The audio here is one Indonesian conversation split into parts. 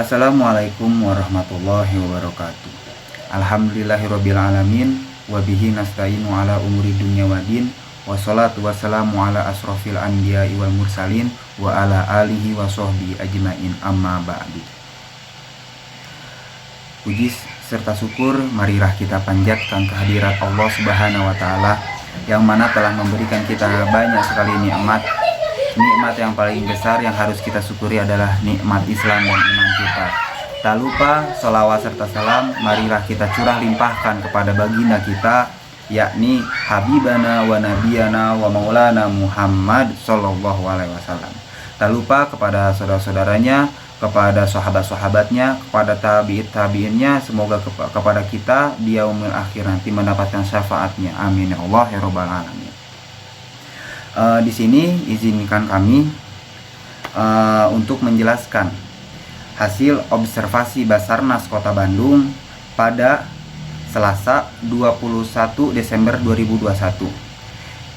Assalamualaikum warahmatullahi wabarakatuh. Alhamdulillahirrabbilalamin. Wabihi nasta'inu ala umuri dunya wadin. Wassalatu wassalamu ala asrofil anbiya'i wal mursalin. Wa ala alihi wa sahbihi ajma'in amma ba'du. Puji serta syukur marilah kita panjatkan kehadirat Allah Subhanahu wa Ta'ala, yang mana telah memberikan kita banyak sekali nikmat. Nikmat yang paling besar yang harus kita syukuri adalah nikmat Islam dan iman kita. Tak lupa sholawat serta salam marilah kita curah limpahkan kepada baginda kita, yakni Habibana wa Nabiyana wa Maulana Muhammad Sallallahu Alaihi Wasallam. Tak lupa kepada saudara-saudaranya, kepada sahabat-sahabatnya, kepada tabi'in-tabi'innya, semoga kepada kita di yaumil akhir nanti mendapatkan syafaatnya. Amin ya Allah ya Rabbal Alamin. Di sini izinkan kami untuk menjelaskan hasil observasi Basarnas Kota Bandung pada Selasa 21 Desember 2021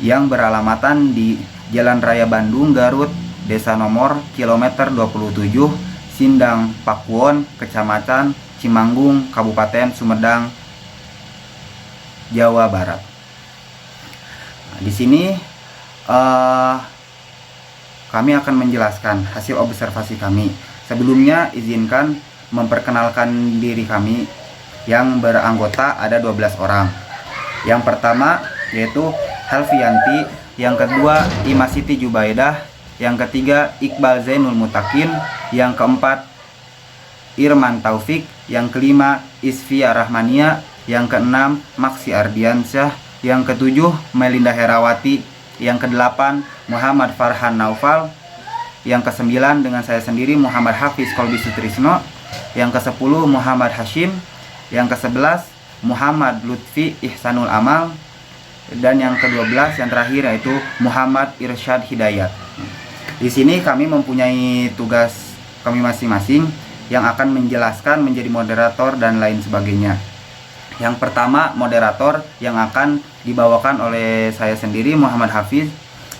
yang beralamatan di Jalan Raya Bandung Garut, Desa Nomor kilometer 27, Sindang Pakuwon, Kecamatan Cimanggung, Kabupaten Sumedang, Jawa Barat. Di sini kami akan menjelaskan hasil observasi kami. Sebelumnya izinkan memperkenalkan diri kami yang beranggota ada 12 orang. Yang pertama yaitu Helvianti, yang kedua Imasiti Jubaidah, yang ketiga Iqbal Zainul Mutakin, yang keempat Irman Taufik, yang kelima Isfia Rahmania, yang keenam Maksi Ardiansyah, yang ketujuh Melinda Herawati, yang kedelapan Muhammad Farhan Naufal, yang kesembilan dengan saya sendiri Muhammad Hafiz Kolbi Sutrisno, yang kesepuluh Muhammad Hashim, yang kesebelas Muhammad Lutfi Ihsanul Amal, dan yang ke-12 yang terakhir yaitu Muhammad Irsyad Hidayat. Di sini kami mempunyai tugas kami masing-masing yang akan menjelaskan, menjadi moderator dan lain sebagainya. Yang pertama moderator yang akan dibawakan oleh saya sendiri Muhammad Hafiz.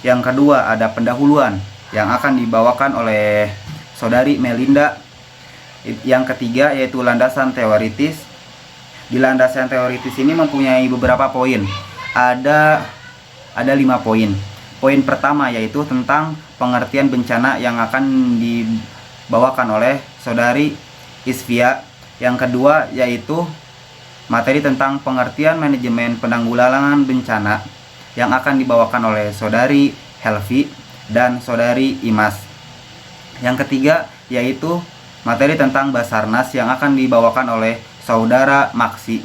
Yang kedua ada pendahuluan yang akan dibawakan oleh saudari Melinda. Yang ketiga yaitu landasan teoritis. Di landasan teoritis ini mempunyai beberapa poin. Ada 5 poin. Poin pertama yaitu tentang pengertian bencana yang akan dibawakan oleh saudari Isfia. Yang kedua yaitu materi tentang pengertian manajemen penanggulangan bencana yang akan dibawakan oleh saudari Helvi dan saudari Imas. Yang ketiga yaitu materi tentang Basarnas yang akan dibawakan oleh saudara Maksi.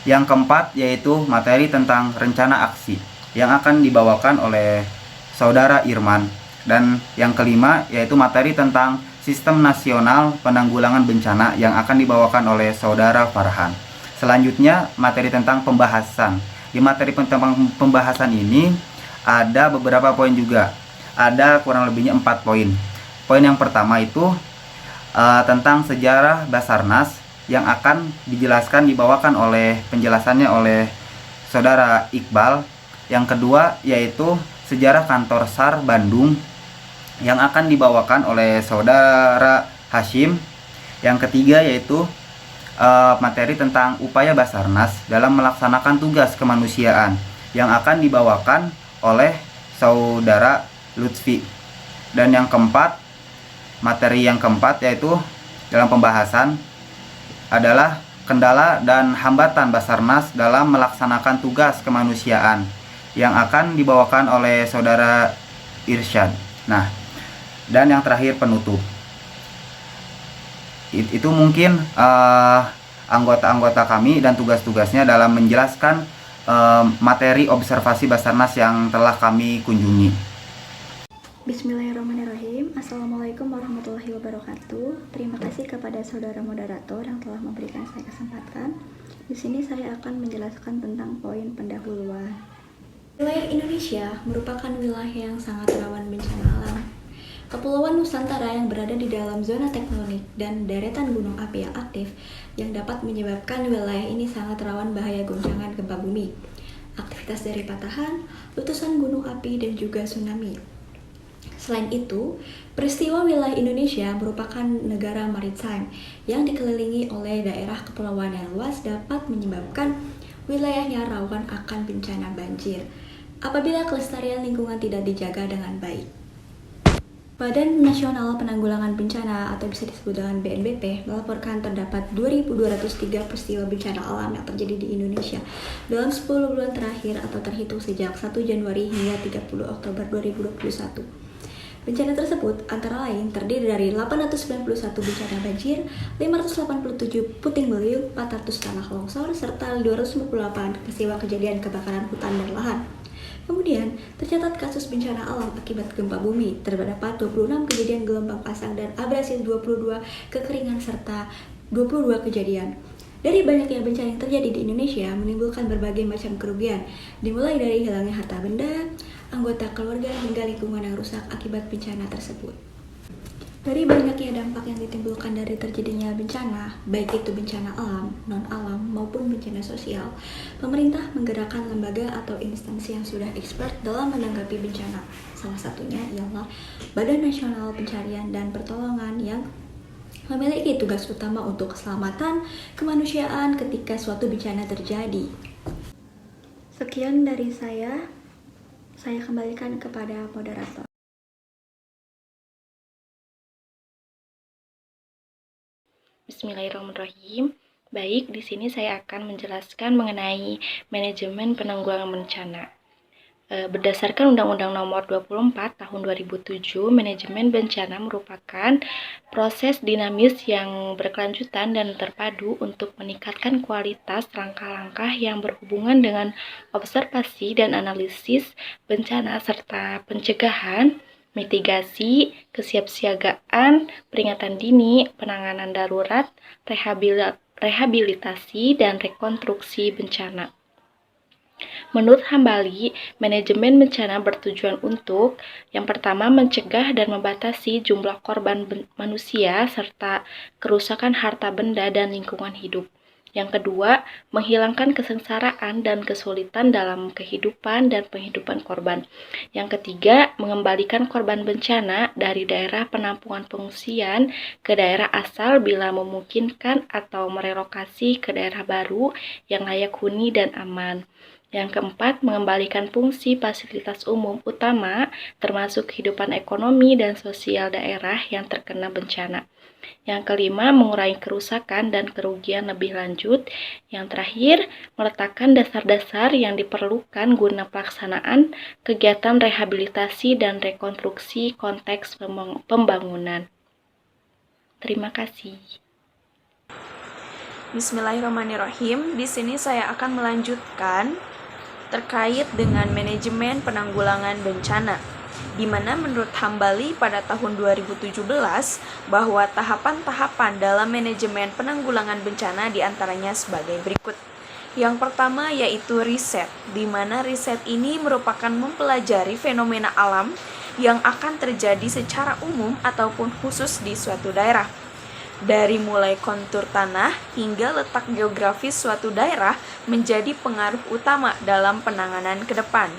Yang keempat yaitu materi tentang rencana aksi yang akan dibawakan oleh saudara Irman. Dan yang kelima yaitu materi tentang Sistem Nasional Penanggulangan Bencana yang akan dibawakan oleh saudara Farhan. Selanjutnya materi tentang pembahasan. Di materi tentang pembahasan ini ada beberapa poin juga. Ada kurang lebihnya 4 poin. Poin yang pertama itu tentang sejarah Basarnas yang akan dijelaskan, dibawakan oleh penjelasannya oleh saudara Iqbal. Yang kedua yaitu sejarah kantor SAR Bandung yang akan dibawakan oleh saudara Hashim. Yang ketiga yaitu materi tentang upaya Basarnas dalam melaksanakan tugas kemanusiaan yang akan dibawakan oleh saudara Lutfi. Dan yang keempat, materi yang keempat yaitu dalam pembahasan adalah kendala dan hambatan Basarnas dalam melaksanakan tugas kemanusiaan yang akan dibawakan oleh saudara Irsyad. Nah, dan yang terakhir penutup. Itu mungkin anggota-anggota kami dan tugas-tugasnya dalam menjelaskan materi observasi Basarnas yang telah kami kunjungi. Bismillahirrahmanirrahim. Assalamualaikum warahmatullahi wabarakatuh. Terima kasih kepada saudara moderator yang telah memberikan saya kesempatan. Di sini saya akan menjelaskan tentang poin pendahuluan. Wilayah Indonesia merupakan wilayah yang sangat rawan bencana alam. Kepulauan Nusantara yang berada di dalam zona tektonik dan deretan gunung api yang aktif yang dapat menyebabkan wilayah ini sangat rawan bahaya goncangan gempa bumi, aktivitas dari patahan, letusan gunung api, dan juga tsunami. Selain itu, peristiwa wilayah Indonesia merupakan negara maritime yang dikelilingi oleh daerah kepulauan yang luas dapat menyebabkan wilayahnya rawan akan bencana banjir apabila kelestarian lingkungan tidak dijaga dengan baik. Badan Nasional Penanggulangan Bencana atau bisa disebut dengan BNPB melaporkan terdapat 2.203 peristiwa bencana alam yang terjadi di Indonesia dalam 10 bulan terakhir atau terhitung sejak 1 Januari hingga 30 Oktober 2021. Bencana tersebut antara lain terdiri dari 891 bencana banjir, 587 puting beliung, 400 tanah longsor, serta 258 peristiwa kejadian kebakaran hutan dan lahan. Kemudian, tercatat kasus bencana alam akibat gempa bumi, terdapat 26 kejadian gelombang pasang dan abrasi 22 kekeringan serta 22 kejadian. Dari banyaknya bencana yang terjadi di Indonesia menimbulkan berbagai macam kerugian, dimulai dari hilangnya harta benda, anggota keluarga hingga lingkungan yang rusak akibat bencana tersebut. Dari banyaknya dampak yang ditimbulkan dari terjadinya bencana, baik itu bencana alam, non-alam, maupun bencana sosial, pemerintah menggerakkan lembaga atau instansi yang sudah expert dalam menanggapi bencana. Salah satunya ialah Badan Nasional Pencarian dan Pertolongan yang memiliki tugas utama untuk keselamatan kemanusiaan ketika suatu bencana terjadi. Sekian dari saya kembalikan kepada moderator. Bismillahirrahmanirrahim. Baik, di sini saya akan menjelaskan mengenai manajemen penanggulangan bencana. Berdasarkan Undang-Undang Nomor 24 Tahun 2007, manajemen bencana merupakan proses dinamis yang berkelanjutan dan terpadu untuk meningkatkan kualitas langkah-langkah yang berhubungan dengan observasi dan analisis bencana serta pencegahan, mitigasi, kesiapsiagaan, peringatan dini, penanganan darurat, rehabilitasi, dan rekonstruksi bencana. Menurut Hambali, manajemen bencana bertujuan untuk yang pertama mencegah dan membatasi jumlah korban manusia serta kerusakan harta benda dan lingkungan hidup. Yang kedua, menghilangkan kesengsaraan dan kesulitan dalam kehidupan dan penghidupan korban. Yang ketiga, mengembalikan korban bencana dari daerah penampungan pengungsian ke daerah asal bila memungkinkan atau merelokasi ke daerah baru yang layak huni dan aman. Yang keempat, mengembalikan fungsi fasilitas umum utama termasuk kehidupan ekonomi dan sosial daerah yang terkena bencana. Yang kelima, mengurangi kerusakan dan kerugian lebih lanjut. Yang terakhir, meletakkan dasar-dasar yang diperlukan guna pelaksanaan kegiatan rehabilitasi dan rekonstruksi konteks pembangunan. Terima kasih. Bismillahirrahmanirrahim. Di sini saya akan melanjutkan terkait dengan manajemen penanggulangan bencana, di mana menurut Hambali pada tahun 2017 bahwa tahapan-tahapan dalam manajemen penanggulangan bencana diantaranya sebagai berikut. Yang pertama yaitu riset, di mana riset ini merupakan mempelajari fenomena alam yang akan terjadi secara umum ataupun khusus di suatu daerah. Dari mulai kontur tanah hingga letak geografis suatu daerah menjadi pengaruh utama dalam penanganan ke depan.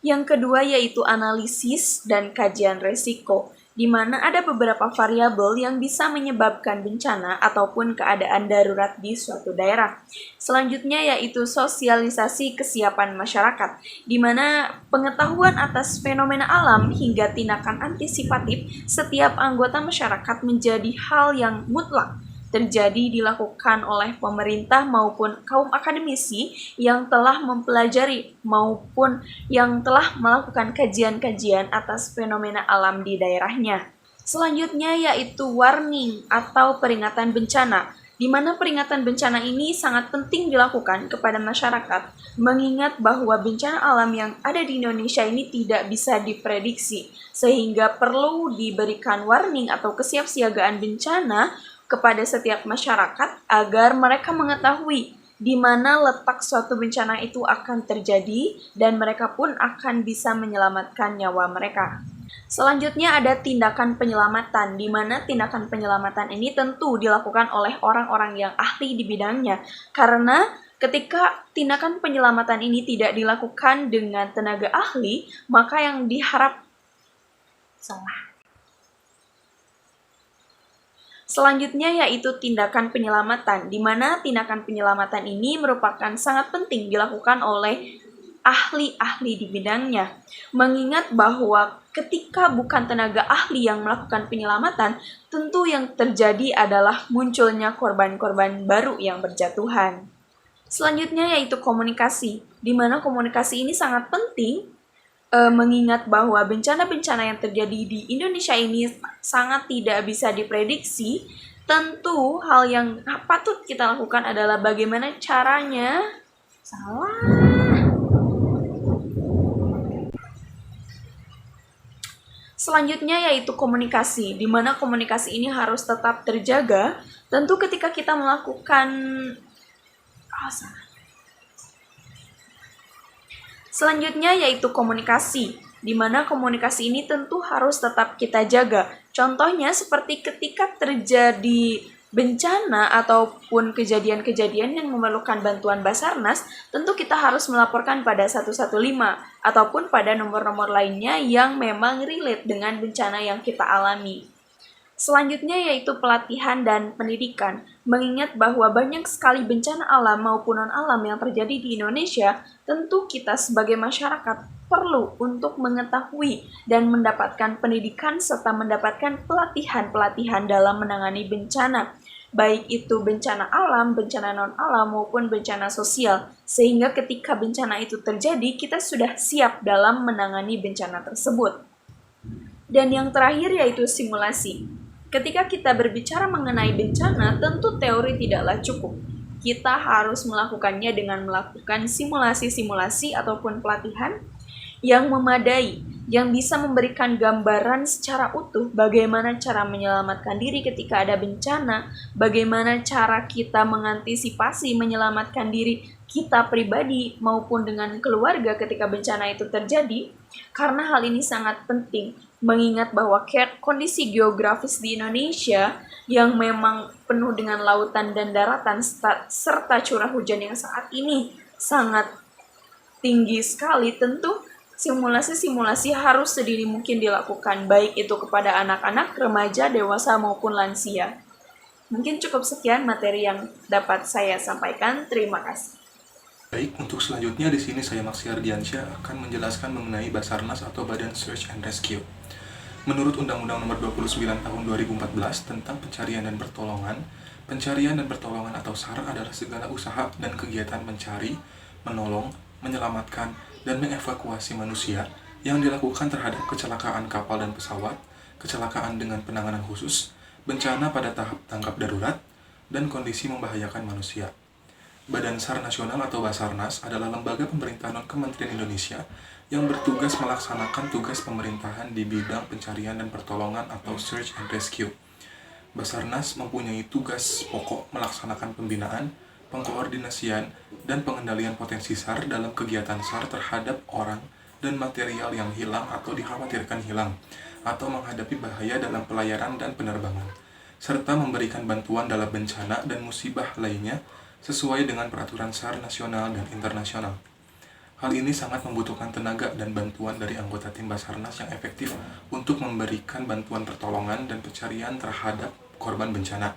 Yang kedua yaitu analisis dan kajian resiko, di mana ada beberapa variabel yang bisa menyebabkan bencana ataupun keadaan darurat di suatu daerah. Selanjutnya yaitu sosialisasi kesiapan masyarakat, di mana pengetahuan atas fenomena alam hingga tindakan antisipatif setiap anggota masyarakat menjadi hal yang mutlak terjadi dilakukan oleh pemerintah maupun kaum akademisi yang telah mempelajari maupun yang telah melakukan kajian-kajian atas fenomena alam di daerahnya. Selanjutnya yaitu warning atau peringatan bencana, di mana peringatan bencana ini sangat penting dilakukan kepada masyarakat, mengingat bahwa bencana alam yang ada di Indonesia ini tidak bisa diprediksi, sehingga perlu diberikan warning atau kesiapsiagaan bencana kepada setiap masyarakat agar mereka mengetahui di mana letak suatu bencana itu akan terjadi dan mereka pun akan bisa menyelamatkan nyawa mereka. Selanjutnya ada tindakan penyelamatan, di mana tindakan penyelamatan ini tentu dilakukan oleh orang-orang yang ahli di bidangnya, karena ketika tindakan penyelamatan ini tidak dilakukan dengan tenaga ahli, maka yang Salah. Selanjutnya yaitu tindakan penyelamatan, di mana tindakan penyelamatan ini merupakan sangat penting dilakukan oleh ahli-ahli di bidangnya. Mengingat bahwa ketika bukan tenaga ahli yang melakukan penyelamatan, tentu yang terjadi adalah munculnya korban-korban baru yang berjatuhan. Selanjutnya yaitu komunikasi, di mana komunikasi ini sangat penting mengingat bahwa bencana-bencana yang terjadi di Indonesia ini sangat tidak bisa diprediksi. Tentu hal yang patut kita lakukan adalah bagaimana caranya. Selanjutnya yaitu komunikasi, di mana komunikasi ini harus tetap terjaga. Tentu ketika kita melakukan Selanjutnya yaitu komunikasi, di mana komunikasi ini tentu harus tetap kita jaga. Contohnya seperti ketika terjadi bencana ataupun kejadian-kejadian yang memerlukan bantuan Basarnas, tentu kita harus melaporkan pada 115 ataupun pada nomor-nomor lainnya yang memang relate dengan bencana yang kita alami. Selanjutnya yaitu pelatihan dan pendidikan. Mengingat bahwa banyak sekali bencana alam maupun non-alam yang terjadi di Indonesia, tentu kita sebagai masyarakat perlu untuk mengetahui dan mendapatkan pendidikan serta mendapatkan pelatihan-pelatihan dalam menangani bencana. Baik itu bencana alam, bencana non-alam maupun bencana sosial. Sehingga ketika bencana itu terjadi, kita sudah siap dalam menangani bencana tersebut. Dan yang terakhir yaitu simulasi. Ketika kita berbicara mengenai bencana, tentu teori tidaklah cukup. Kita harus melakukannya dengan melakukan simulasi-simulasi ataupun pelatihan yang memadai, yang bisa memberikan gambaran secara utuh bagaimana cara menyelamatkan diri ketika ada bencana, bagaimana cara kita mengantisipasi menyelamatkan diri kita pribadi maupun dengan keluarga ketika bencana itu terjadi, karena hal ini sangat penting. Mengingat bahwa kondisi geografis di Indonesia yang memang penuh dengan lautan dan daratan serta curah hujan yang saat ini sangat tinggi sekali, tentu simulasi-simulasi harus sedini mungkin dilakukan, baik itu kepada anak-anak, remaja, dewasa maupun lansia. Mungkin cukup sekian materi yang dapat saya sampaikan. Terima kasih. Baik, untuk selanjutnya di sini saya Maksi Ardiansyah akan menjelaskan mengenai Basarnas atau Badan Search and Rescue. Menurut Undang-Undang Nomor 29 Tahun 2014 tentang Pencarian dan Pertolongan atau SAR adalah segala usaha dan kegiatan mencari, menolong, menyelamatkan, dan mengevakuasi manusia yang dilakukan terhadap kecelakaan kapal dan pesawat, kecelakaan dengan penanganan khusus, bencana pada tahap tanggap darurat, dan kondisi membahayakan manusia. Badan SAR Nasional atau Basarnas adalah lembaga pemerintahan non-Kementerian Indonesia yang bertugas melaksanakan tugas pemerintahan di bidang pencarian dan pertolongan atau Search and Rescue. Basarnas mempunyai tugas pokok melaksanakan pembinaan, pengkoordinasian, dan pengendalian potensi SAR dalam kegiatan SAR terhadap orang dan material yang hilang atau dikhawatirkan hilang, atau menghadapi bahaya dalam pelayaran dan penerbangan, serta memberikan bantuan dalam bencana dan musibah lainnya sesuai dengan peraturan SAR nasional dan internasional. Hal ini sangat membutuhkan tenaga dan bantuan dari anggota tim Basarnas yang efektif untuk memberikan bantuan pertolongan dan pencarian terhadap korban bencana.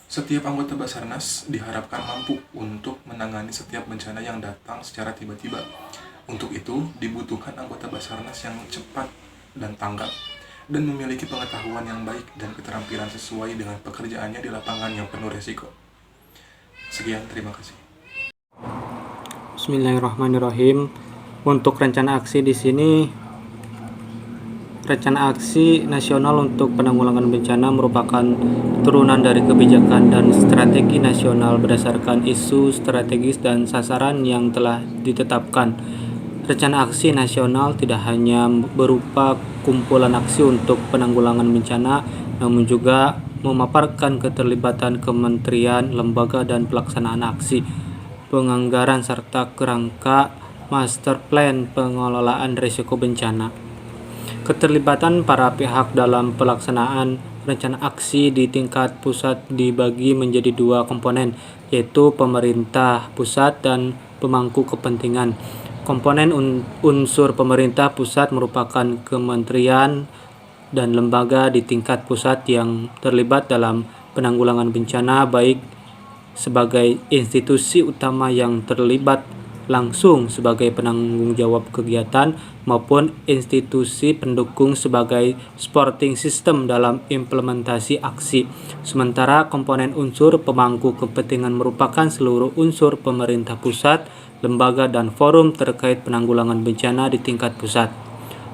Setiap anggota Basarnas diharapkan mampu untuk menangani setiap bencana yang datang secara tiba-tiba. Untuk itu, dibutuhkan anggota Basarnas yang cepat dan tanggap, dan memiliki pengetahuan yang baik dan keterampilan sesuai dengan pekerjaannya di lapangan yang penuh resiko. Sekian, terima kasih. Bismillahirrahmanirrahim. Untuk rencana aksi di sini, rencana aksi nasional untuk penanggulangan bencana merupakan turunan dari kebijakan dan strategi nasional berdasarkan isu strategis dan sasaran yang telah ditetapkan. Rencana aksi nasional tidak hanya berupa kumpulan aksi untuk penanggulangan bencana, namun juga memaparkan keterlibatan kementerian, lembaga, dan pelaksanaan aksi, penganggaran, serta kerangka master plan pengelolaan risiko bencana. Keterlibatan para pihak dalam pelaksanaan rencana aksi di tingkat pusat dibagi menjadi dua komponen, yaitu pemerintah pusat dan pemangku kepentingan. Komponen unsur pemerintah pusat merupakan kementerian, dan lembaga di tingkat pusat yang terlibat dalam penanggulangan bencana, baik sebagai institusi utama yang terlibat langsung sebagai penanggung jawab kegiatan maupun institusi pendukung sebagai supporting system dalam implementasi aksi. Sementara komponen unsur pemangku kepentingan merupakan seluruh unsur pemerintah pusat, lembaga dan forum terkait penanggulangan bencana di tingkat pusat.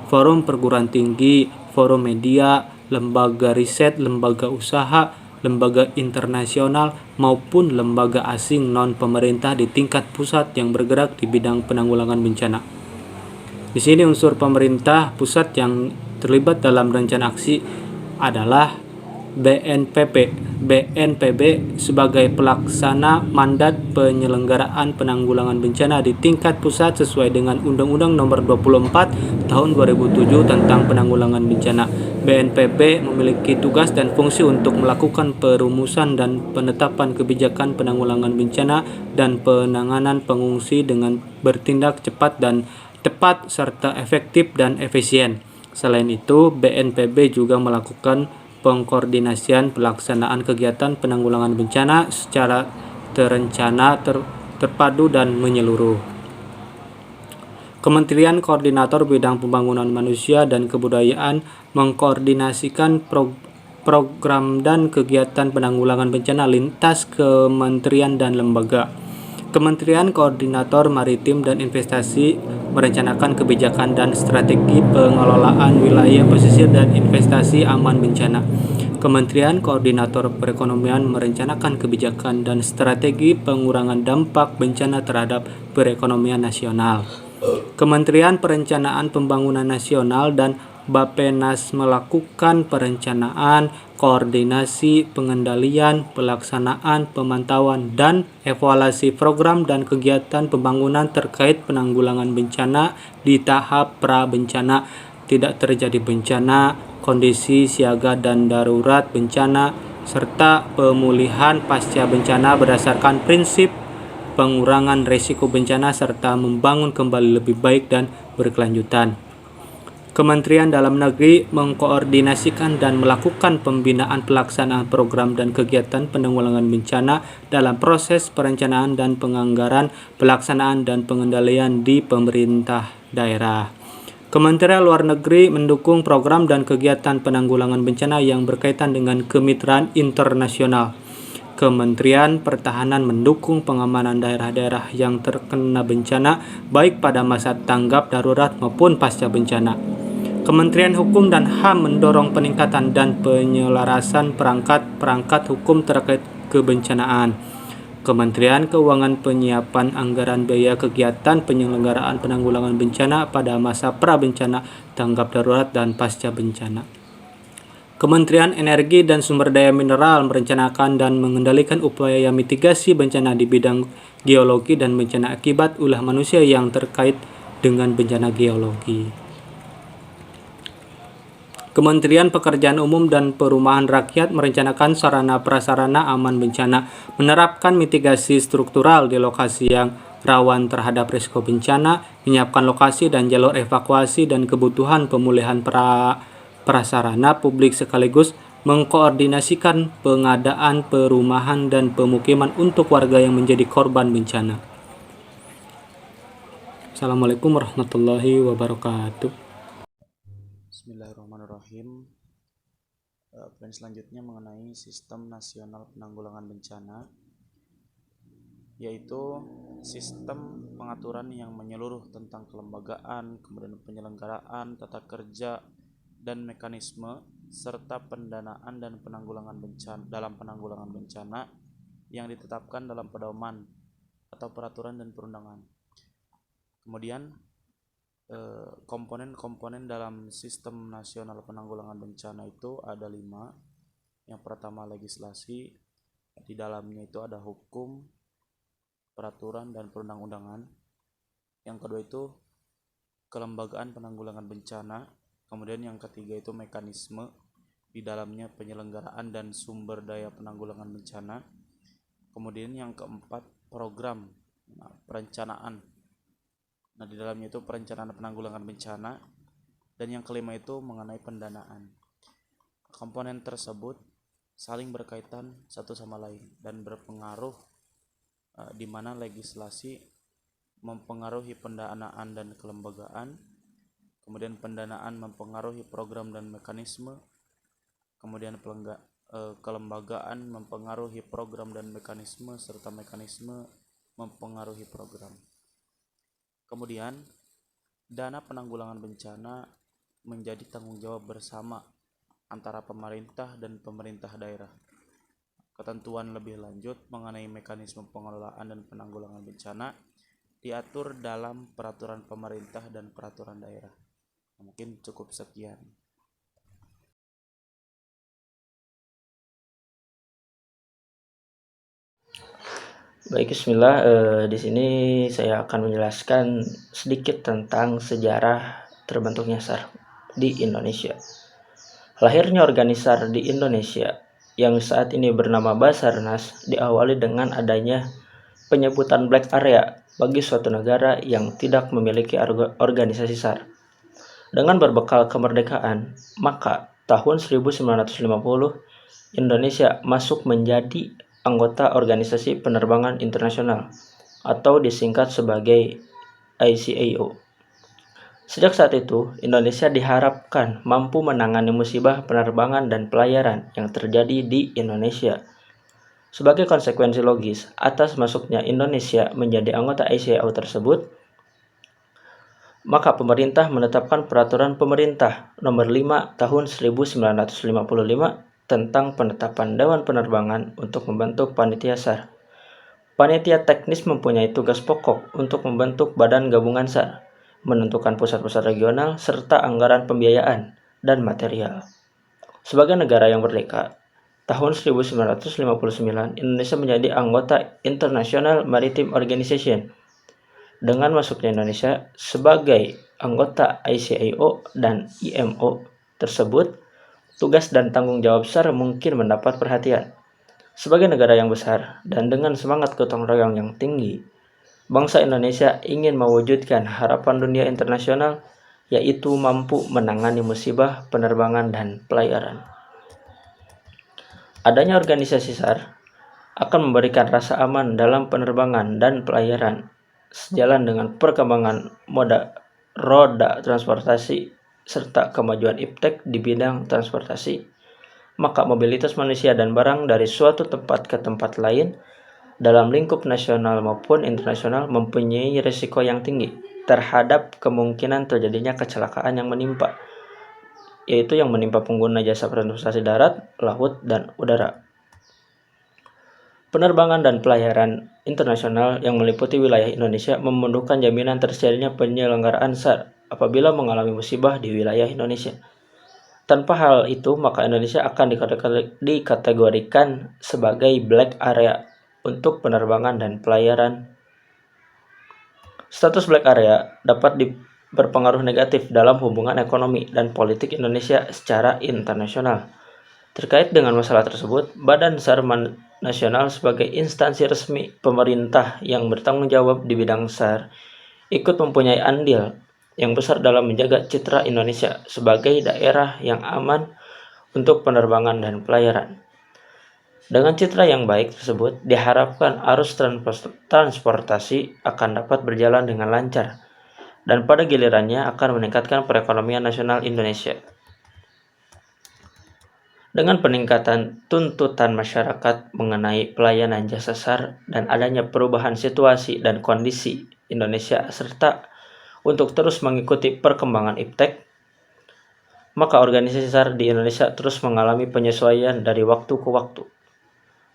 Forum perguruan tinggi, forum media, lembaga riset, lembaga usaha, lembaga internasional maupun lembaga asing non-pemerintah di tingkat pusat yang bergerak di bidang penanggulangan bencana. Di sini unsur pemerintah pusat yang terlibat dalam rencana aksi adalah BNPB sebagai pelaksana mandat penyelenggaraan penanggulangan bencana di tingkat pusat sesuai dengan Undang-Undang Nomor 24 Tahun 2007 tentang penanggulangan bencana. BNPB memiliki tugas dan fungsi untuk melakukan perumusan dan penetapan kebijakan penanggulangan bencana dan penanganan pengungsi dengan bertindak cepat dan tepat serta efektif dan efisien. Selain itu, BNPB juga melakukan pengkoordinasian pelaksanaan kegiatan penanggulangan bencana secara terencana, terpadu dan menyeluruh. Kementerian Koordinator Bidang Pembangunan Manusia dan Kebudayaan mengkoordinasikan program dan kegiatan penanggulangan bencana lintas kementerian dan lembaga. Kementerian Koordinator Maritim dan Investasi merencanakan kebijakan dan strategi pengelolaan wilayah pesisir dan investasi aman bencana. Kementerian Koordinator Perekonomian merencanakan kebijakan dan strategi pengurangan dampak bencana terhadap perekonomian nasional. Kementerian Perencanaan Pembangunan Nasional dan Bappenas melakukan perencanaan, koordinasi, pengendalian, pelaksanaan, pemantauan, dan evaluasi program dan kegiatan pembangunan terkait penanggulangan bencana di tahap pra-bencana, tidak terjadi bencana, kondisi siaga dan darurat bencana, serta pemulihan pasca bencana berdasarkan prinsip pengurangan risiko bencana serta membangun kembali lebih baik dan berkelanjutan. Kementerian Dalam Negeri mengkoordinasikan dan melakukan pembinaan pelaksanaan program dan kegiatan penanggulangan bencana dalam proses perencanaan dan penganggaran, pelaksanaan dan pengendalian di pemerintah daerah. Kementerian Luar Negeri mendukung program dan kegiatan penanggulangan bencana yang berkaitan dengan kemitraan internasional. Kementerian Pertahanan mendukung pengamanan daerah-daerah yang terkena bencana baik pada masa tanggap darurat maupun pasca bencana. Kementerian Hukum dan HAM mendorong peningkatan dan penyelarasan perangkat hukum terkait kebencanaan. Kementerian Keuangan penyiapan anggaran biaya kegiatan penyelenggaraan penanggulangan bencana pada masa pra-bencana, tanggap darurat, dan pasca bencana. Kementerian Energi dan Sumber Daya Mineral merencanakan dan mengendalikan upaya mitigasi bencana di bidang geologi dan bencana akibat ulah manusia yang terkait dengan bencana geologi. Kementerian Pekerjaan Umum dan Perumahan Rakyat merencanakan sarana prasarana aman bencana, menerapkan mitigasi struktural di lokasi yang rawan terhadap risiko bencana, menyiapkan lokasi dan jalur evakuasi dan kebutuhan pemulihan prasarana publik sekaligus mengkoordinasikan pengadaan perumahan dan pemukiman untuk warga yang menjadi korban bencana. Assalamualaikum warahmatullahi wabarakatuh. Bismillahirrahmanirrahim. Poin selanjutnya mengenai Sistem Nasional Penanggulangan Bencana, yaitu sistem pengaturan yang menyeluruh tentang kelembagaan, kemudian penyelenggaraan, tata kerja, dan mekanisme, serta pendanaan dan penanggulangan bencana dalam penanggulangan bencana yang ditetapkan dalam pedoman atau peraturan dan perundangan. Kemudian komponen-komponen dalam Sistem Nasional Penanggulangan Bencana itu ada 5. Yang pertama legislasi, di dalamnya itu ada hukum, peraturan, dan perundang-undangan. Yang kedua itu kelembagaan penanggulangan bencana. Kemudian yang ketiga itu mekanisme, di dalamnya penyelenggaraan dan sumber daya penanggulangan bencana. Kemudian yang keempat program, perencanaan. Di dalamnya itu perencanaan penanggulangan bencana. Dan yang kelima itu mengenai pendanaan. Komponen tersebut saling berkaitan satu sama lain dan berpengaruh, di mana legislasi mempengaruhi pendanaan dan kelembagaan, kemudian pendanaan mempengaruhi program dan mekanisme, kemudian kelembagaan mempengaruhi program dan mekanisme, serta mekanisme mempengaruhi program. Kemudian, dana penanggulangan bencana menjadi tanggung jawab bersama antara pemerintah dan pemerintah daerah. Ketentuan lebih lanjut mengenai mekanisme pengelolaan dan penanggulangan bencana diatur dalam peraturan pemerintah dan peraturan daerah. Mungkin cukup sekian. Baik, Bismillah. Di sini saya akan menjelaskan sedikit tentang sejarah terbentuknya SAR di Indonesia. Lahirnya organisasi SAR di Indonesia yang saat ini bernama Basarnas diawali dengan adanya penyebutan black area bagi suatu negara yang tidak memiliki organisasi SAR. Dengan berbekal kemerdekaan, maka tahun 1950 Indonesia masuk menjadi anggota Organisasi Penerbangan Internasional atau disingkat sebagai ICAO. Sejak saat itu, Indonesia diharapkan mampu menangani musibah penerbangan dan pelayaran yang terjadi di Indonesia. Sebagai konsekuensi logis atas masuknya Indonesia menjadi anggota ICAO tersebut, maka pemerintah menetapkan Peraturan Pemerintah Nomor 5 Tahun 1955 tentang penetapan Dewan Penerbangan untuk membentuk Panitia SAR. Panitia teknis mempunyai tugas pokok untuk membentuk Badan Gabungan SAR, menentukan pusat-pusat regional, serta anggaran pembiayaan dan material. Sebagai negara yang merdeka, tahun 1959 Indonesia menjadi anggota International Maritime Organization. Dengan masuknya Indonesia sebagai anggota ICAO dan IMO tersebut, tugas dan tanggung jawab SAR mungkin mendapat perhatian. Sebagai negara yang besar dan dengan semangat gotong royong yang tinggi, bangsa Indonesia ingin mewujudkan harapan dunia internasional, yaitu mampu menangani musibah penerbangan dan pelayaran. Adanya organisasi SAR akan memberikan rasa aman dalam penerbangan dan pelayaran, sejalan dengan perkembangan roda transportasi serta kemajuan iptek di bidang transportasi. Maka mobilitas manusia dan barang dari suatu tempat ke tempat lain dalam lingkup nasional maupun internasional mempunyai risiko yang tinggi terhadap kemungkinan terjadinya kecelakaan yang menimpa, yaitu yang menimpa pengguna jasa transportasi darat, laut, dan udara. Penerbangan dan pelayaran internasional yang meliputi wilayah Indonesia membutuhkan jaminan tersedianya penyelenggaraan SAR apabila mengalami musibah di wilayah Indonesia. Tanpa hal itu, maka Indonesia akan dikategorikan sebagai black area untuk penerbangan dan pelayaran. Status black area dapat berpengaruh negatif dalam hubungan ekonomi dan politik Indonesia secara internasional. Terkait dengan masalah tersebut, Badan SAR Nasional sebagai instansi resmi pemerintah yang bertanggung jawab di bidang SAR ikut mempunyai andil yang besar dalam menjaga citra Indonesia sebagai daerah yang aman untuk penerbangan dan pelayaran. Dengan citra yang baik tersebut, diharapkan arus transportasi akan dapat berjalan dengan lancar dan pada gilirannya akan meningkatkan perekonomian nasional Indonesia. Dengan peningkatan tuntutan masyarakat mengenai pelayanan jasa SAR dan adanya perubahan situasi dan kondisi Indonesia serta untuk terus mengikuti perkembangan iptek, maka organisasi SAR di Indonesia terus mengalami penyesuaian dari waktu ke waktu.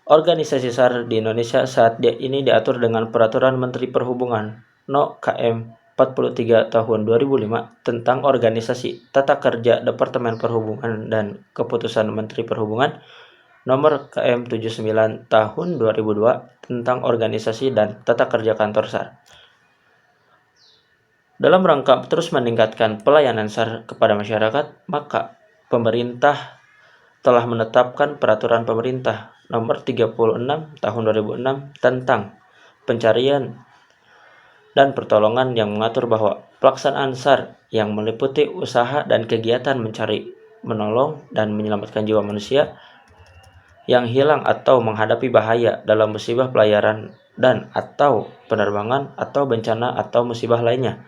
Organisasi SAR di Indonesia saat ini diatur dengan Peraturan Menteri Perhubungan No. KM 43 tahun 2005 tentang organisasi tata kerja Departemen Perhubungan dan Keputusan Menteri Perhubungan Nomor KM 79 tahun 2002 tentang organisasi dan tata kerja kantor SAR. Dalam rangka terus meningkatkan pelayanan SAR kepada masyarakat, maka pemerintah telah menetapkan Peraturan Pemerintah Nomor 36 tahun 2006 tentang pencarian dan pertolongan yang mengatur bahwa pelaksanaan SAR yang meliputi usaha dan kegiatan mencari, menolong dan menyelamatkan jiwa manusia yang hilang atau menghadapi bahaya dalam musibah pelayaran dan atau penerbangan atau bencana atau musibah lainnya.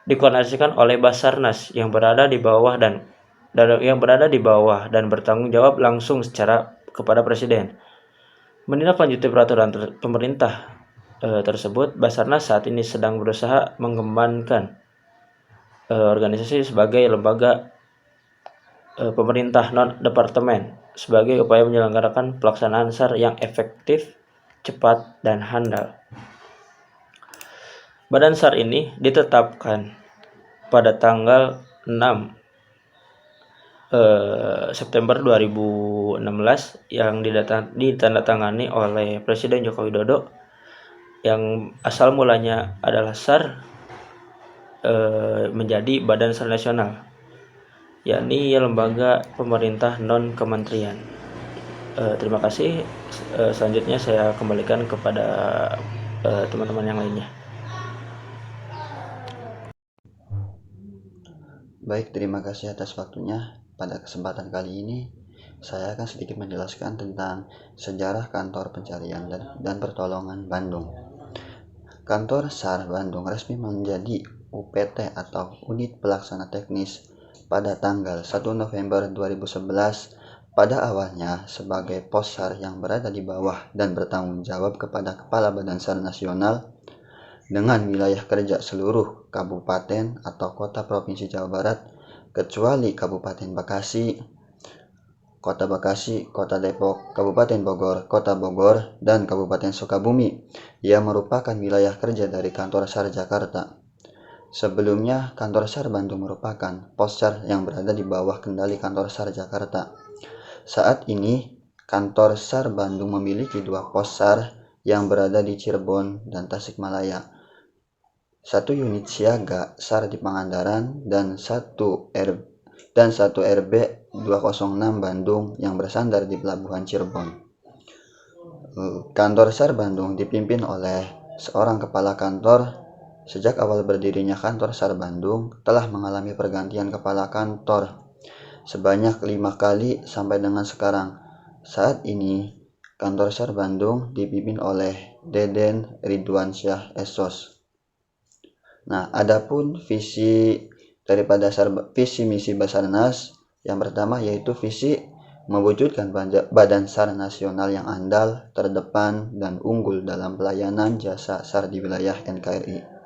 Dikoordinasikan oleh Basarnas yang berada di bawah dan bertanggung jawab langsung secara kepada Presiden. Menindaklanjuti peraturan pemerintah tersebut, Basarnas saat ini sedang berusaha mengembangkan organisasi sebagai lembaga pemerintah non-departemen sebagai upaya menyelenggarakan pelaksanaan SAR yang efektif, cepat, dan handal. Badan SAR ini ditetapkan pada tanggal 6 September 2016 yang ditandatangani oleh Presiden Joko Widodo, yang asal mulanya adalah SAR menjadi Badan SAR Nasional, yakni lembaga pemerintah non-kementerian. Terima kasih. Selanjutnya saya kembalikan kepada teman-teman yang lainnya. Baik, terima kasih atas waktunya. Pada kesempatan kali ini, saya akan sedikit menjelaskan tentang sejarah Kantor Pencarian dan Pertolongan Bandung. Kantor SAR Bandung resmi menjadi UPT atau Unit Pelaksana Teknis pada tanggal 1 November 2011, pada awalnya sebagai pos SAR yang berada di bawah dan bertanggung jawab kepada Kepala Badan SAR Nasional dengan wilayah kerja seluruh kabupaten atau kota Provinsi Jawa Barat kecuali Kabupaten Bekasi, Kota Bekasi, Kota Depok, Kabupaten Bogor, Kota Bogor, dan Kabupaten Sukabumi yang merupakan wilayah kerja dari Kantor SAR Jakarta. Sebelumnya, Kantor SAR Bandung merupakan pos SAR yang berada di bawah kendali Kantor SAR Jakarta. Saat ini, Kantor SAR Bandung memiliki 2 pos SAR yang berada di Cirebon dan Tasikmalaya, 1 unit siaga SAR di Pangandaran, dan 1 RB 206 Bandung yang bersandar di Pelabuhan Cirebon. Kantor SAR Bandung dipimpin oleh seorang kepala kantor. Sejak awal berdirinya Kantor SAR Bandung telah mengalami pergantian kepala kantor sebanyak 5 kali sampai dengan sekarang. Saat ini Kantor SAR Bandung dipimpin oleh Deden Ridwansyah SOS. Nah, adapun visi daripada visi misi Basarnas yang pertama yaitu visi mewujudkan Badan SAR Nasional yang andal, terdepan, dan unggul dalam pelayanan jasa SAR di wilayah NKRI.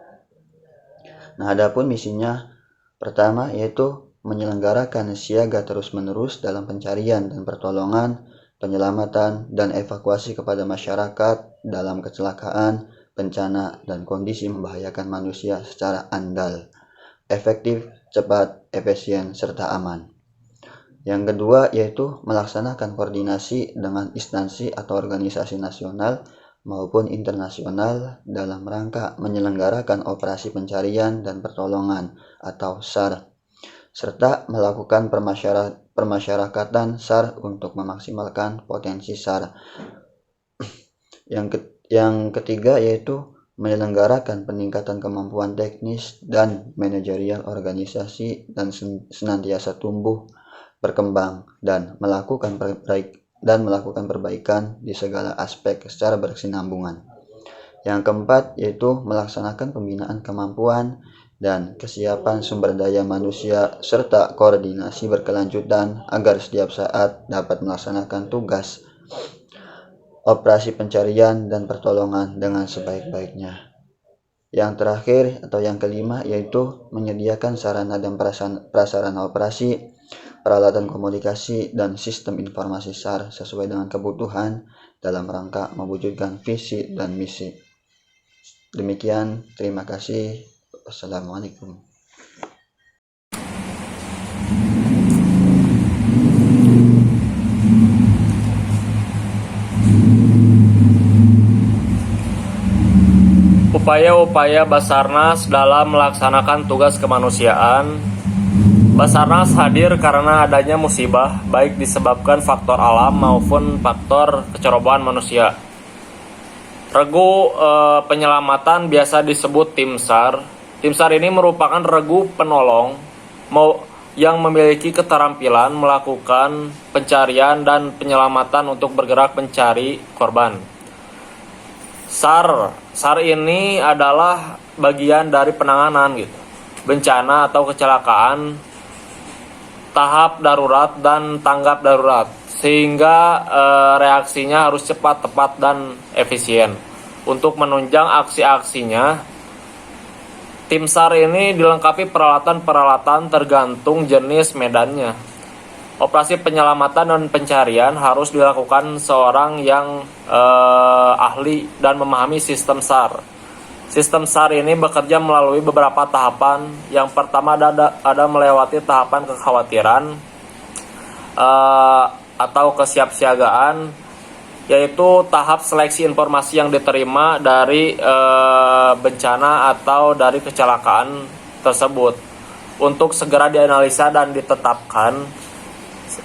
Nah, adapun misinya pertama yaitu menyelenggarakan siaga terus-menerus dalam pencarian dan pertolongan, penyelamatan, dan evakuasi kepada masyarakat dalam kecelakaan, bencana, dan kondisi membahayakan manusia secara andal, efektif, cepat, efisien, serta aman. Yang kedua yaitu melaksanakan koordinasi dengan instansi atau organisasi nasional maupun internasional dalam rangka menyelenggarakan operasi pencarian dan pertolongan atau SAR, serta melakukan permasyarakatan SAR untuk memaksimalkan potensi SAR. Yang ketiga yaitu menyelenggarakan peningkatan kemampuan teknis dan manajerial organisasi dan senantiasa tumbuh, berkembang, dan melakukan perbaikan di segala aspek secara berkesinambungan. Yang keempat yaitu melaksanakan pembinaan kemampuan dan kesiapan sumber daya manusia serta koordinasi berkelanjutan agar setiap saat dapat melaksanakan tugas operasi pencarian dan pertolongan dengan sebaik-baiknya. Yang terakhir atau yang kelima yaitu menyediakan sarana dan prasarana operasi, peralatan komunikasi, dan sistem informasi SAR sesuai dengan kebutuhan dalam rangka mewujudkan visi dan misi. Demikian, terima kasih. Wassalamualaikum. Upaya-upaya Basarnas dalam melaksanakan tugas kemanusiaan. Basarnas hadir karena adanya musibah, baik disebabkan faktor alam maupun faktor kecerobohan manusia. Regu penyelamatan biasa disebut tim SAR. Tim SAR ini merupakan regu penolong yang memiliki keterampilan melakukan pencarian dan penyelamatan untuk bergerak mencari korban. SAR ini adalah bagian dari penanganan gitu, bencana atau kecelakaan tahap darurat dan tanggap darurat, sehingga reaksinya harus cepat, tepat, dan efisien. Untuk menunjang aksi-aksinya, tim SAR ini dilengkapi peralatan-peralatan tergantung jenis medannya. Operasi penyelamatan dan pencarian harus dilakukan seorang yang ahli dan memahami sistem SAR. Sistem SAR ini bekerja melalui beberapa tahapan. Yang pertama ada melewati tahapan kekhawatiran atau kesiapsiagaan, yaitu tahap seleksi informasi yang diterima dari bencana atau dari kecelakaan tersebut untuk segera dianalisa dan ditetapkan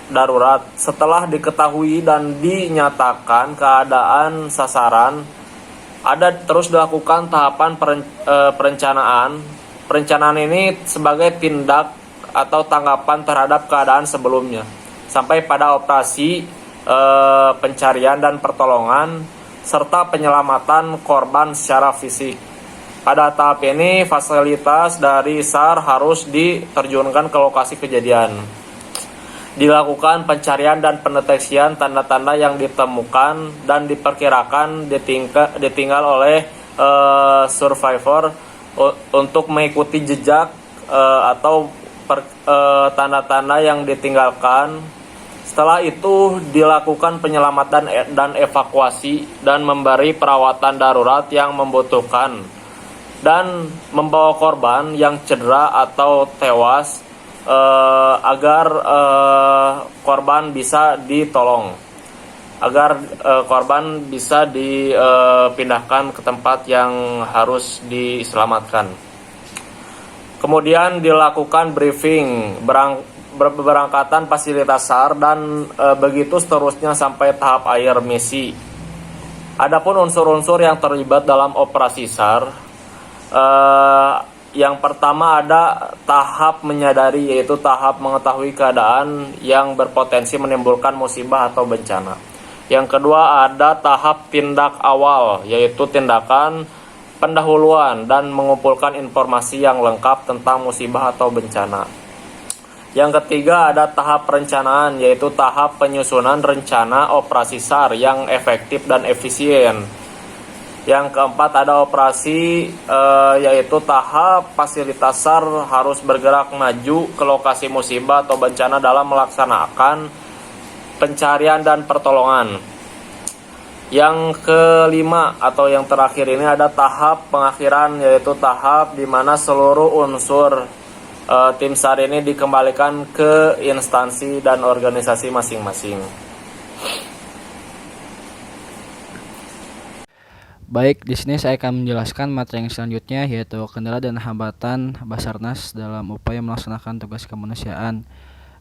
darurat. Setelah diketahui dan dinyatakan keadaan sasaran, ada terus dilakukan tahapan perencanaan. Perencanaan ini sebagai tindak atau tanggapan terhadap keadaan sebelumnya, sampai pada operasi pencarian dan pertolongan serta penyelamatan korban secara fisik. Pada tahap ini, fasilitas dari SAR harus diterjunkan ke lokasi kejadian. Dilakukan pencarian dan pendeteksian tanda-tanda yang ditemukan dan diperkirakan ditinggal oleh survivor untuk mengikuti jejak atau tanda-tanda yang ditinggalkan. Setelah itu dilakukan penyelamatan dan evakuasi dan memberi perawatan darurat yang membutuhkan, dan membawa korban yang cedera atau tewas agar korban bisa ditolong, agar korban bisa dipindahkan ke tempat yang harus diselamatkan. Kemudian dilakukan briefing berangkatan fasilitas SAR dan begitu seterusnya sampai tahap akhir misi. Adapun unsur-unsur yang terlibat dalam operasi SAR, yang pertama ada tahap menyadari, yaitu tahap mengetahui keadaan yang berpotensi menimbulkan musibah atau bencana. Yang kedua ada tahap tindak awal, yaitu tindakan pendahuluan dan mengumpulkan informasi yang lengkap tentang musibah atau bencana. Yang ketiga ada tahap perencanaan, yaitu tahap penyusunan rencana operasi SAR yang efektif dan efisien. Yang keempat ada operasi, yaitu tahap fasilitas SAR harus bergerak maju ke lokasi musibah atau bencana dalam melaksanakan pencarian dan pertolongan. Yang kelima atau yang terakhir ini ada tahap pengakhiran, yaitu tahap di mana seluruh unsur tim SAR ini dikembalikan ke instansi dan organisasi masing-masing. Baik, di sini saya akan menjelaskan materi yang selanjutnya, yaitu kendala dan hambatan Basarnas dalam upaya melaksanakan tugas kemanusiaan.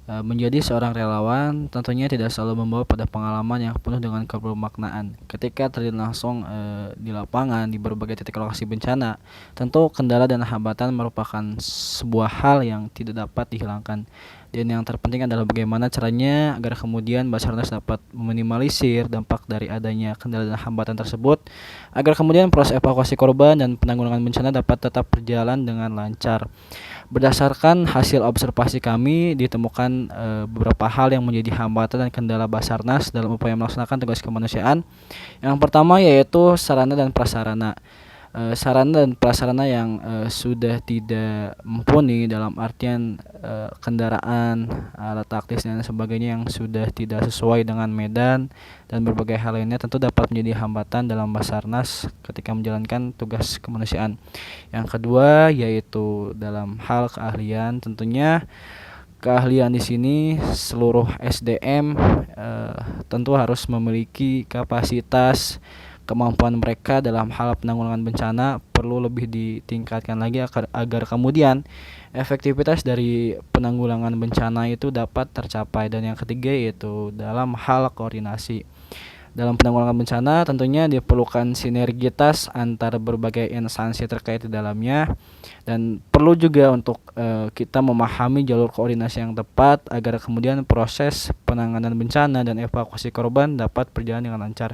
Menjadi seorang relawan tentunya tidak selalu membawa pada pengalaman yang penuh dengan kebermaknaan. Ketika terjun langsung di lapangan di berbagai titik lokasi bencana, tentu kendala dan hambatan merupakan sebuah hal yang tidak dapat dihilangkan. Dan yang terpenting adalah bagaimana caranya agar kemudian Basarnas dapat meminimalisir dampak dari adanya kendala dan hambatan tersebut, agar kemudian proses evakuasi korban dan penanggulangan bencana dapat tetap berjalan dengan lancar. Berdasarkan hasil observasi kami, ditemukan beberapa hal yang menjadi hambatan dan kendala Basarnas dalam upaya melaksanakan tugas kemanusiaan. Yang pertama yaitu sarana dan prasarana. Sarana dan prasarana yang sudah tidak mumpuni, dalam artian kendaraan, alat taktis dan sebagainya yang sudah tidak sesuai dengan medan dan berbagai hal lainnya, tentu dapat menjadi hambatan dalam Basarnas ketika menjalankan tugas kemanusiaan. Yang kedua yaitu dalam hal keahlian. Tentunya keahlian di sini seluruh SDM tentu harus memiliki kapasitas, kemampuan mereka dalam hal penanggulangan bencana perlu lebih ditingkatkan lagi agar kemudian efektivitas dari penanggulangan bencana itu dapat tercapai. Dan yang ketiga yaitu dalam hal koordinasi. Dalam penanggulangan bencana tentunya diperlukan sinergitas antar berbagai instansi terkait di dalamnya, dan perlu juga untuk kita memahami jalur koordinasi yang tepat agar kemudian proses penanganan bencana dan evakuasi korban dapat berjalan dengan lancar.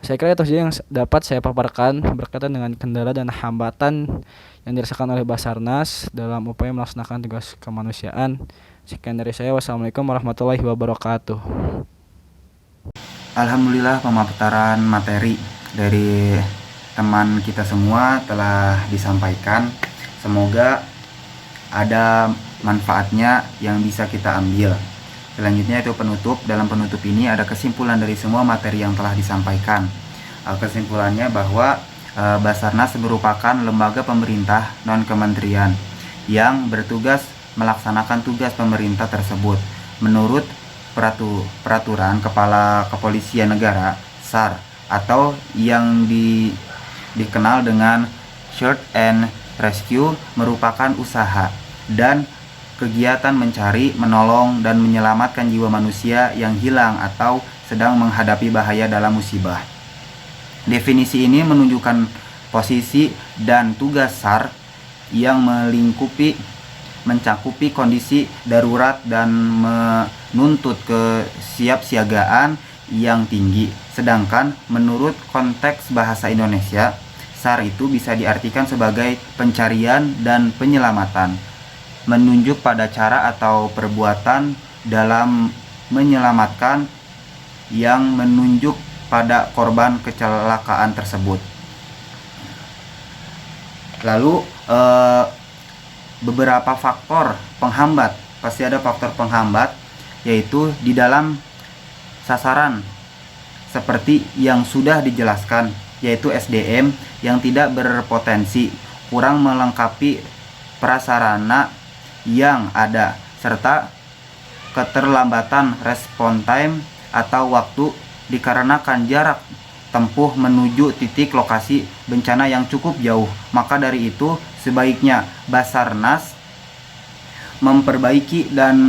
Saya kira itu saja yang dapat saya paparkan berkaitan dengan kendala dan hambatan yang dirasakan oleh Basarnas dalam upaya melaksanakan tugas kemanusiaan. Sekian dari saya. Wassalamualaikum warahmatullahi wabarakatuh. Alhamdulillah, pemaparan materi dari teman kita semua telah disampaikan. Semoga ada manfaatnya yang bisa kita ambil. Selanjutnya itu penutup. Dalam penutup ini ada kesimpulan dari semua materi yang telah disampaikan. Kesimpulannya bahwa Basarnas merupakan lembaga pemerintah non-kementerian yang bertugas melaksanakan tugas pemerintah tersebut menurut peraturan Kepala Kepolisian Negara (SAR) atau yang dikenal dengan Search and Rescue, merupakan usaha dan kegiatan mencari, menolong, dan menyelamatkan jiwa manusia yang hilang atau sedang menghadapi bahaya dalam musibah. Definisi ini menunjukkan posisi dan tugas SAR yang mencakupi kondisi darurat dan menuntut kesiapsiagaan yang tinggi. Sedangkan menurut konteks bahasa Indonesia, SAR itu bisa diartikan sebagai pencarian dan penyelamatan, menunjuk pada cara atau perbuatan dalam menyelamatkan yang menunjuk pada korban kecelakaan tersebut. Lalu beberapa faktor penghambat, pasti ada faktor penghambat, yaitu di dalam sasaran seperti yang sudah dijelaskan, yaitu SDM yang tidak berpotensi, kurang melengkapi prasarana yang ada, serta keterlambatan respon time atau waktu dikarenakan jarak tempuh menuju titik lokasi bencana yang cukup jauh. Maka dari itu sebaiknya Basarnas memperbaiki dan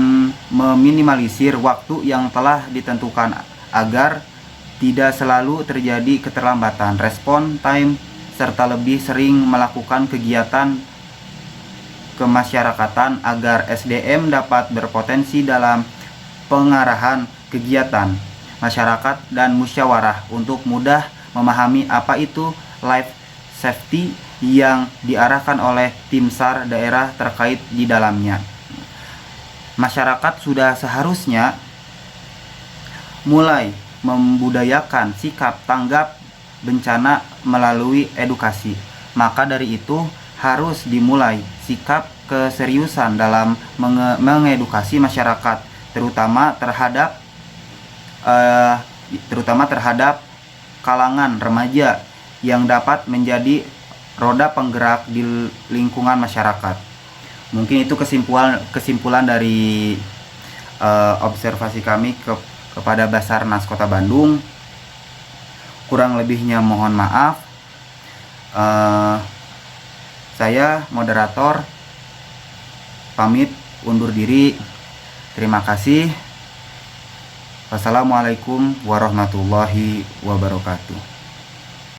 meminimalisir waktu yang telah ditentukan agar tidak selalu terjadi keterlambatan respon time, serta lebih sering melakukan kegiatan kemasyarakatan agar SDM dapat berpotensi dalam pengarahan kegiatan masyarakat dan musyawarah untuk mudah memahami apa itu life safety yang diarahkan oleh tim SAR daerah terkait di dalamnya. Masyarakat sudah seharusnya mulai membudayakan sikap tanggap bencana melalui edukasi. Maka dari itu harus dimulai sikap keseriusan dalam mengedukasi masyarakat, terutama terhadap kalangan remaja yang dapat menjadi roda penggerak di lingkungan masyarakat. Mungkin itu kesimpulan dari observasi kami kepada Basarnas Kota Bandung. Kurang lebihnya mohon maaf. Saya moderator pamit undur diri. Terima kasih. Wassalamualaikum warahmatullahi wabarakatuh.